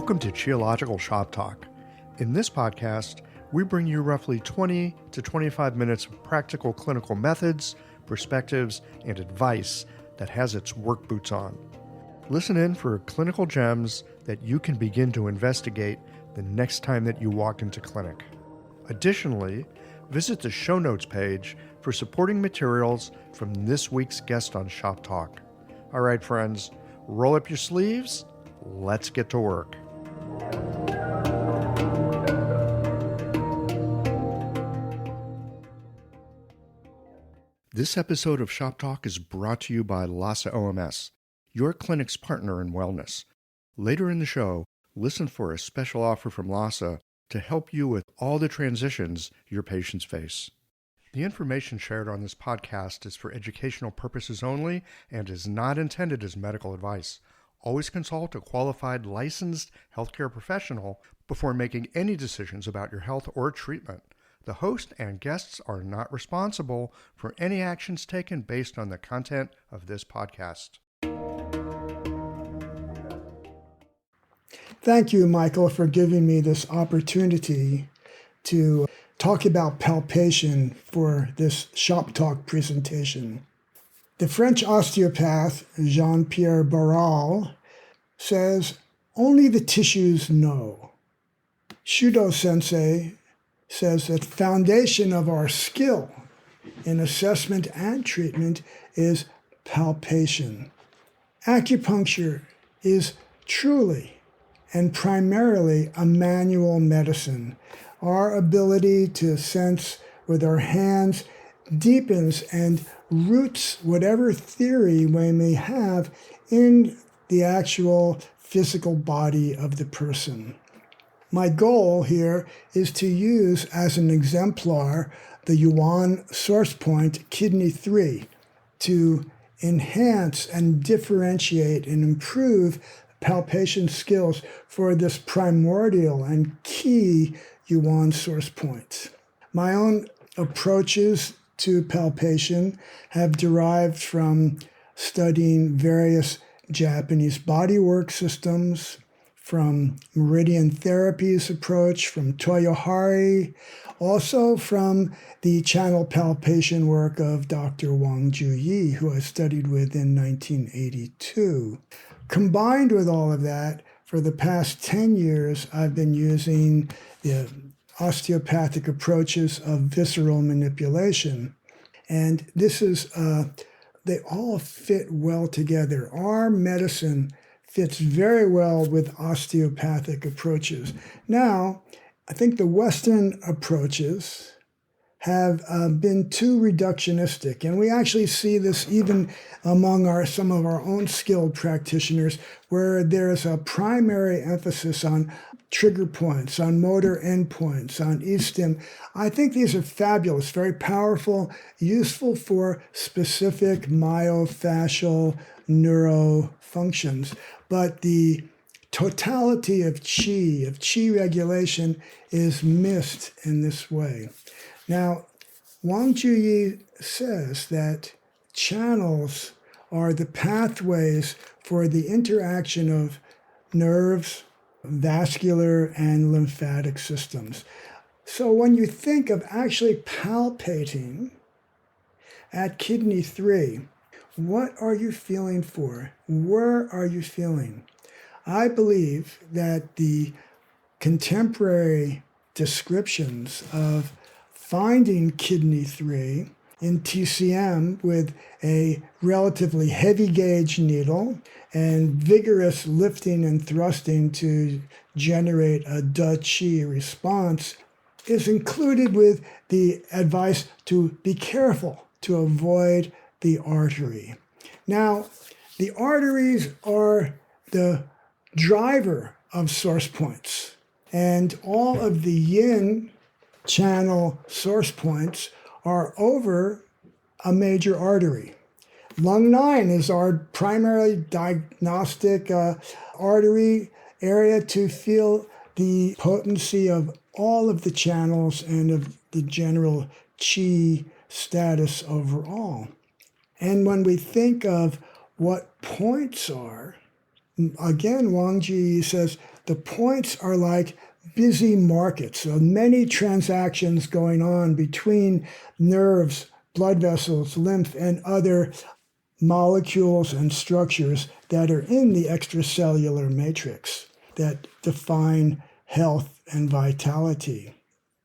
Welcome to Qiological Shop Talk. In this podcast, we bring you roughly 20 to 25 minutes of practical clinical methods, perspectives, and advice that has its work boots on. Listen in for clinical gems that you can begin to investigate the next time that you walk into clinic. Additionally, visit the show notes page for supporting materials from this week's guest on Shop Talk. All right, friends, roll up your sleeves. Let's get to work. This episode of Shop Talk is brought to you by LASA OMS, your clinic's partner in wellness. Later in the show, listen for a special offer from LASA to help you with all the transitions your patients face. The information shared on this podcast is for educational purposes only and is not intended as medical advice. Always consult a qualified licensed healthcare professional before making any decisions about your health or treatment. The host and guests are not responsible for any actions taken based on the content of this podcast. Thank you, Michael, for giving me this opportunity to talk about palpation for this Shop Talk presentation. The French osteopath Jean-Pierre Barral says, "Only the tissues know." Shudo Sensei says that the foundation of our skill in assessment and treatment is palpation. Acupuncture is truly and primarily a manual medicine. Our ability to sense with our hands deepens and roots whatever theory we may have in the actual physical body of the person. My goal here is to use as an exemplar the Yuan Source point kidney 3 to enhance and differentiate and improve palpation skills for this primordial and key Yuan Source point. My own approaches to palpation have derived from studying various Japanese bodywork systems, from meridian therapies approach, from Toyohari, also from the channel palpation work of Dr. Wang Juyi, who I studied with in 1982. Combined with all of that, for the past 10 years, I've been using the osteopathic approaches of visceral manipulation. And this is, they all fit well together. Our medicine fits very well with osteopathic approaches. Now, I think the Western approaches have been too reductionistic, and we actually see this even among some of our own skilled practitioners, where there's a primary emphasis on trigger points, on motor endpoints, on e-stim. I think these are fabulous, very powerful, useful for specific myofascial neuro functions, but the totality of chi regulation is missed in this way. Now, Wang Juyi says that channels are the pathways for the interaction of nerves, vascular, and lymphatic systems. So when you think of actually palpating at kidney 3, what are you feeling for? Where are you feeling? I believe that the contemporary descriptions of finding kidney 3 in TCM with a relatively heavy gauge needle and vigorous lifting and thrusting to generate a Da Qi response is included with the advice to be careful to avoid the artery. Now, the arteries are the driver of source points, and all of the yin channel source points are over a major artery. Lung 9 is our primary diagnostic artery area to feel the potency of all of the channels and of the general chi status overall. And when we think of what points are, Again, Wang Ji says the points are like busy markets, so many transactions going on between nerves, blood vessels, lymph, and other molecules and structures that are in the extracellular matrix that define health and vitality.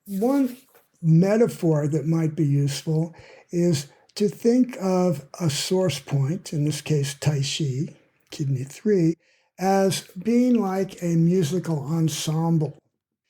One metaphor that might be useful is to think of a source point, in this case Tai Chi, kidney 3, as being like a musical ensemble.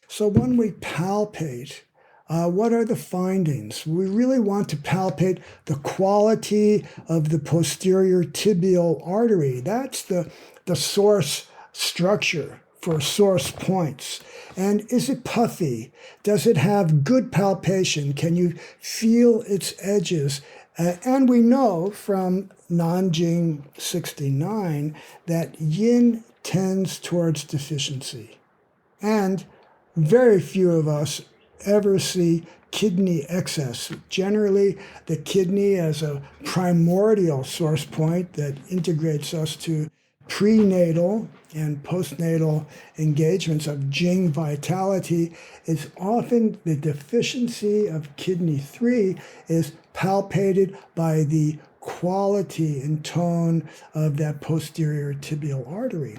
So when we palpate, what are the findings? We really want to palpate the quality of the posterior tibial artery. That's the source structure for source points. And is it puffy? Does it have good palpation? Can you feel its edges? And we know from Nanjing 69 that yin tends towards deficiency. And very few of us ever see kidney excess. Generally, the kidney as a primordial source point that integrates us to prenatal and postnatal engagements of Jing vitality is often the deficiency of kidney 3 is palpated by the quality and tone of that posterior tibial artery.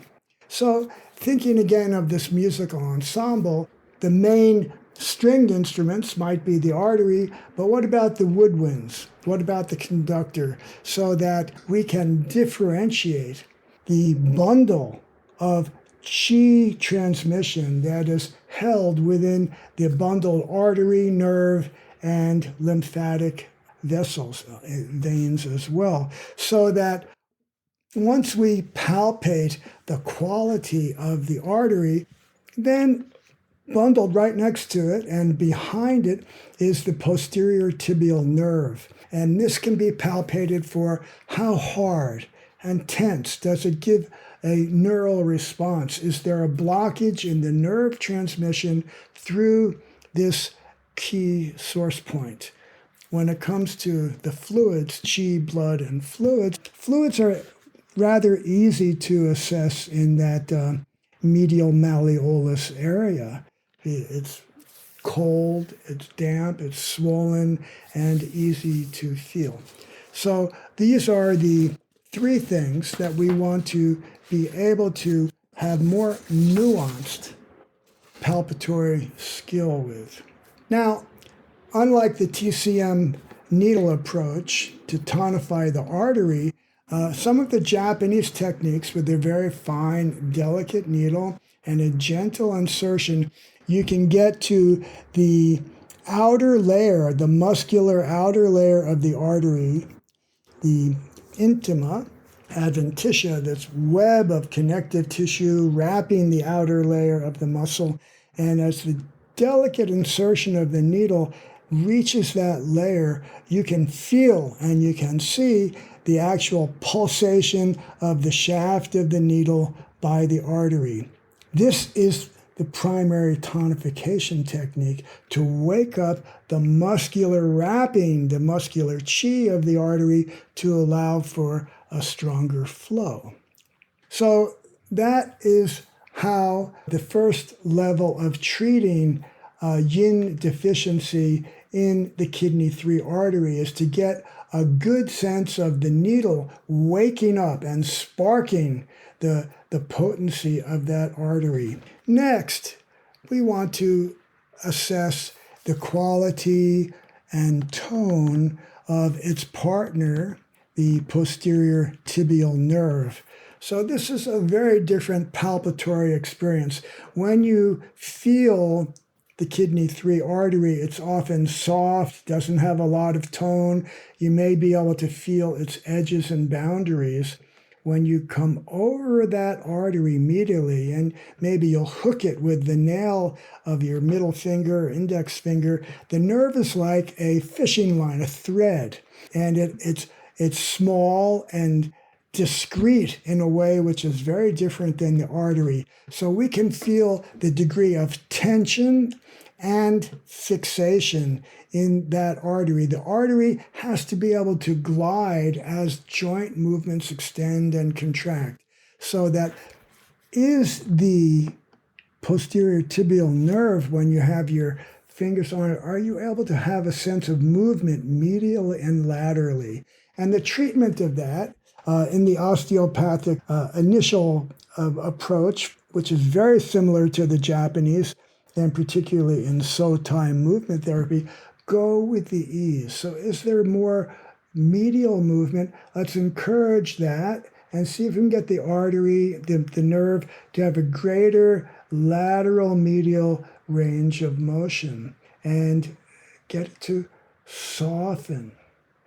So thinking again of this musical ensemble, the main stringed instruments might be the artery, but what about the woodwinds? What about the conductor? So that we can differentiate the bundle of qi transmission that is held within the bundled artery, nerve, and lymphatic vessels, veins as well, so that once we palpate the quality of the artery, then bundled right next to it and behind it is the posterior tibial nerve. And this can be palpated for how hard and tense does it give a neural response. Is there a blockage in the nerve transmission through this key source point? When it comes to the fluids, qi, blood, and fluids are rather easy to assess in that medial malleolus area. It's cold, it's damp, it's swollen, and easy to feel. So these are the three things that we want to be able to have more nuanced palpatory skill with. Now, unlike the TCM needle approach to tonify the artery, some of the Japanese techniques with their very fine, delicate needle and a gentle insertion, you can get to the outer layer, the muscular outer layer of the artery, the intima adventitia, this web of connective tissue wrapping the outer layer of the muscle. And as the delicate insertion of the needle reaches that layer, you can feel and you can see the actual pulsation of the shaft of the needle by the artery. This is the primary tonification technique to wake up the muscular wrapping, the muscular qi of the artery to allow for a stronger flow. So that is how the first level of treating yin deficiency in the kidney 3 artery is to get a good sense of the needle waking up and sparking the potency of that artery. Next, we want to assess the quality and tone of its partner, the posterior tibial nerve. So this is a very different palpatory experience. When you feel the kidney 3 artery, it's often soft, doesn't have a lot of tone. You may be able to feel its edges and boundaries. When you come over that artery medially, and maybe you'll hook it with the nail of your middle finger, index finger, the nerve is like a fishing line, a thread, and it's small and discrete in a way which is very different than the artery. So we can feel the degree of tension and fixation in that artery. The artery has to be able to glide as joint movements extend and contract. So that is the posterior tibial nerve, when you have your fingers on it, are you able to have a sense of movement medially and laterally? And the treatment of that in the osteopathic initial approach, which is very similar to the Japanese, and particularly in Sotai movement therapy, go with the ease. So is there more medial movement? Let's encourage that and see if we can get the artery, the nerve, to have a greater lateral medial range of motion and get it to soften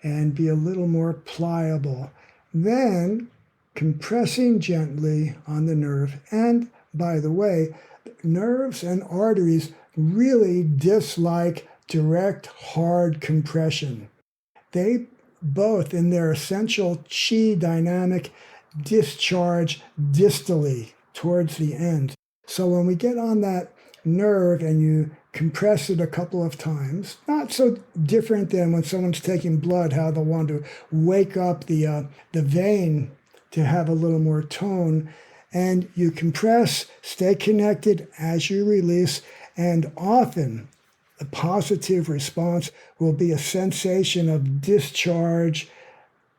and be a little more pliable. Then compressing gently on the nerve. And by the way, nerves and arteries really dislike direct, hard compression. They both, in their essential chi dynamic, discharge distally towards the end. So when we get on that nerve and you compress it a couple of times, not so different than when someone's taking blood, how they'll want to wake up the vein to have a little more tone. And you compress, stay connected as you release, and often the positive response will be a sensation of discharge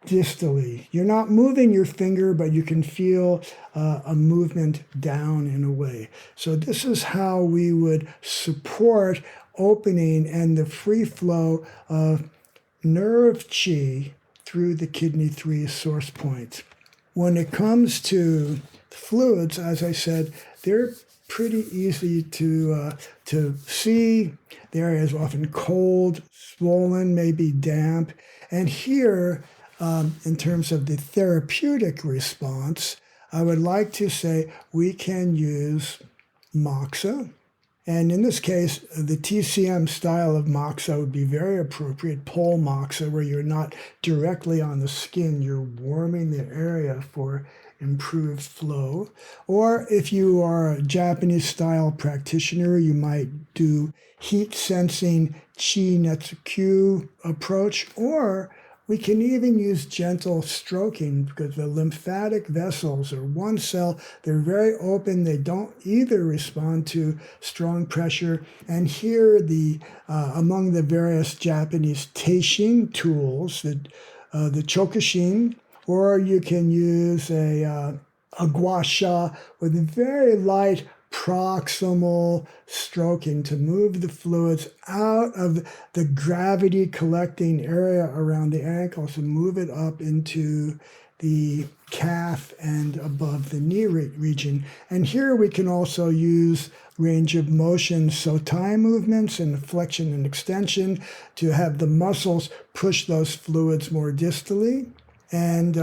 distally. You're not moving your finger, but you can feel a movement down in a way. So this is how we would support opening and the free flow of nerve chi through the kidney 3 source point. When it comes to fluids, as I said, they're pretty easy to see. The area is often cold, swollen, maybe damp. And here, in terms of the therapeutic response, I would like to say we can use moxa. And in this case, the TCM style of moxa would be very appropriate, pole moxa, where you're not directly on the skin, you're warming the area for improved flow. Or if you are a Japanese style practitioner, you might do heat sensing chi netsuku approach, or we can even use gentle stroking because the lymphatic vessels are one cell. They're very open. They don't either respond to strong pressure. And here, among the various Japanese teishin tools, the chokushin, or you can use a gua sha with a very light proximal stroking to move the fluids out of the gravity collecting area around the ankles and move it up into the calf and above the knee region. And here we can also use range of motion Sotai movements and flexion and extension to have the muscles push those fluids more distally. And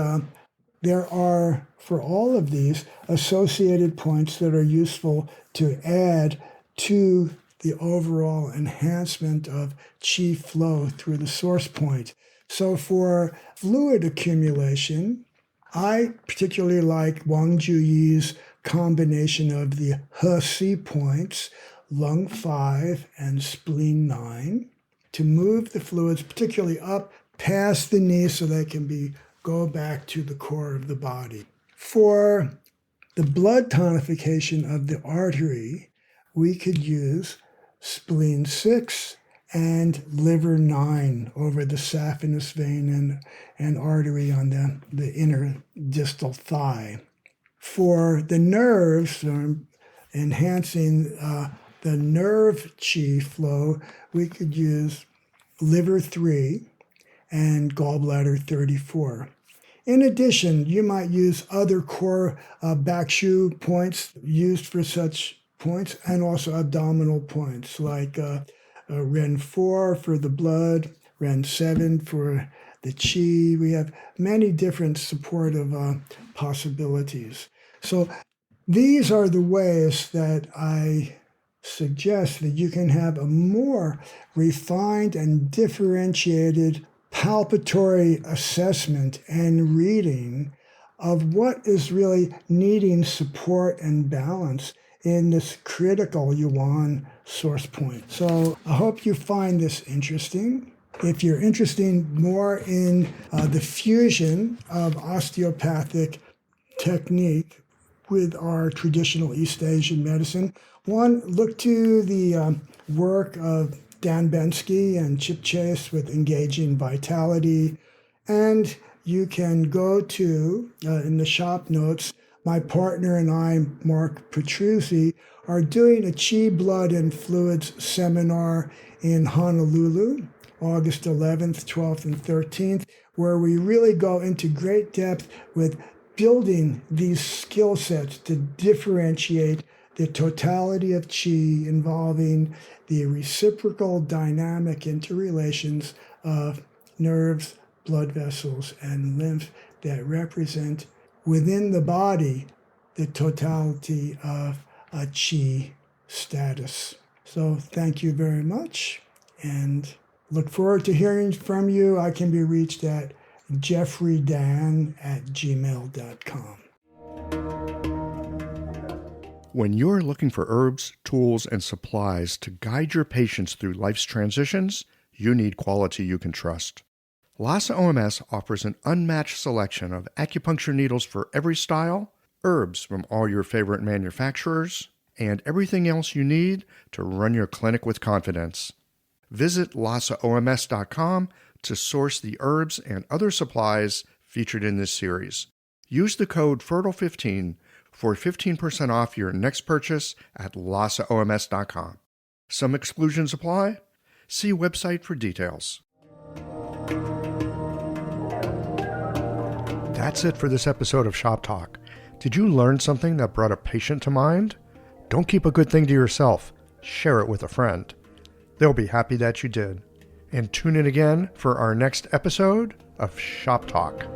there are, for all of these, associated points that are useful to add to the overall enhancement of chi flow through the source point. So for fluid accumulation, I particularly like Wang Juyi's combination of the He-Si points, lung 5 and spleen 9, to move the fluids particularly up past the knee so they can go back to the core of the body. For the blood tonification of the artery, we could use spleen 6 and liver 9 over the saphenous vein and artery on the inner distal thigh. For the nerves, enhancing the nerve chi flow, we could use liver 3 and gallbladder 34. In addition, you might use other core back shu points used for such points, and also abdominal points like Ren 4 for the blood, Ren 7 for the chi. We have many different supportive possibilities. So these are the ways that I suggest that you can have a more refined and differentiated palpatory assessment and reading of what is really needing support and balance in this critical Yuan source point. So I hope you find this interesting. If you're interested more in the fusion of osteopathic technique with our traditional East Asian medicine. One, look to the work of Dan Bensky and Chip Chase with Engaging Vitality. And you can go to, in the shop notes, my partner and I, Mark Petruzzi, are doing a Chi Blood and Fluids seminar in Honolulu, August 11th, 12th, and 13th, where we really go into great depth with building these skill sets to differentiate the totality of Qi involving the reciprocal dynamic interrelations of nerves, blood vessels, and lymph that represent within the body the totality of a Qi status. So thank you very much and look forward to hearing from you. I can be reached at jeffreydan@gmail.com. When you're looking for herbs, tools, and supplies to guide your patients through life's transitions, you need quality you can trust. Lhasa OMS offers an unmatched selection of acupuncture needles for every style, herbs from all your favorite manufacturers, and everything else you need to run your clinic with confidence. Visit LhasaOMS.com to source the herbs and other supplies featured in this series. Use the code FERTILE15 for 15% off your next purchase at LhasaOMS.com. Some exclusions apply. See website for details. That's it for this episode of Shop Talk. Did you learn something that brought a patient to mind? Don't keep a good thing to yourself. Share it with a friend. They'll be happy that you did. And tune in again for our next episode of Shop Talk.